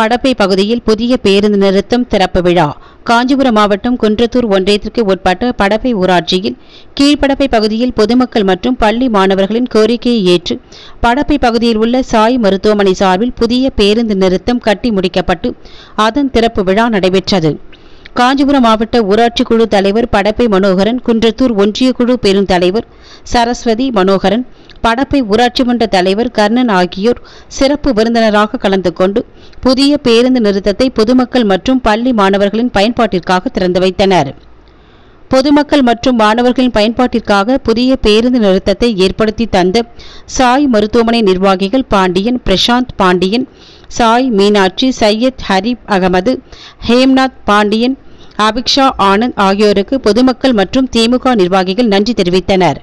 படப்பை பகுதியில் புதிய பேருந்து நிறுத்தம் திறப்பு விழா. காஞ்சிபுரம் மாவட்டம் குன்றத்தூர் ஒன்றியத்திற்கு உட்பட்ட படப்பை ஊராட்சியில் கீழ்படப்பை பகுதியில் பொதுமக்கள் மற்றும் பள்ளி மாணவர்களின் கோரிக்கையை ஏற்று படப்பை பகுதியில் உள்ள சாய் மருத்துவமனை சார்பில் புதிய பேருந்து நிறுத்தம் கட்டி முடிக்கப்பட்டு அதன் திறப்பு விழா நடைபெற்றது. காஞ்சிபுரம் மாவட்ட ஊராட்சி குழு தலைவர் படப்பை மனோகரன், குன்றத்தூர் ஒன்றிய குழு பெருந்தலைவர் சரஸ்வதி மனோகரன், படப்பை ஊராட்சி மன்ற தலைவர் கர்ணன் ஆகியோர் சிறப்பு விருந்தினராக கலந்து கொண்டு புதிய பேருந்து நிறுத்தத்தை பொதுமக்கள் மற்றும் பள்ளி மாணவர்களின் பயன்பாட்டிற்காக திறந்து வைத்தனர். பொதுமக்கள் மற்றும் மாணவர்களின் பயன்பாட்டிற்காக புதிய பேருந்து நிறுத்தத்தை ஏற்படுத்தி தந்த சாய் மருத்துவமனை நிர்வாகிகள் பாண்டியன், பிரசாந்த் பாண்டியன், சாய் மீனாட்சி, சையத் ஹரீப் அகமது, ஹேம்நாத் பாண்டியன், அபிக்ஷா ஆனந்த் ஆகியோருக்கு பொதுமக்கள் மற்றும் திமுக நிர்வாகிகள் நன்றி தெரிவித்தனர்.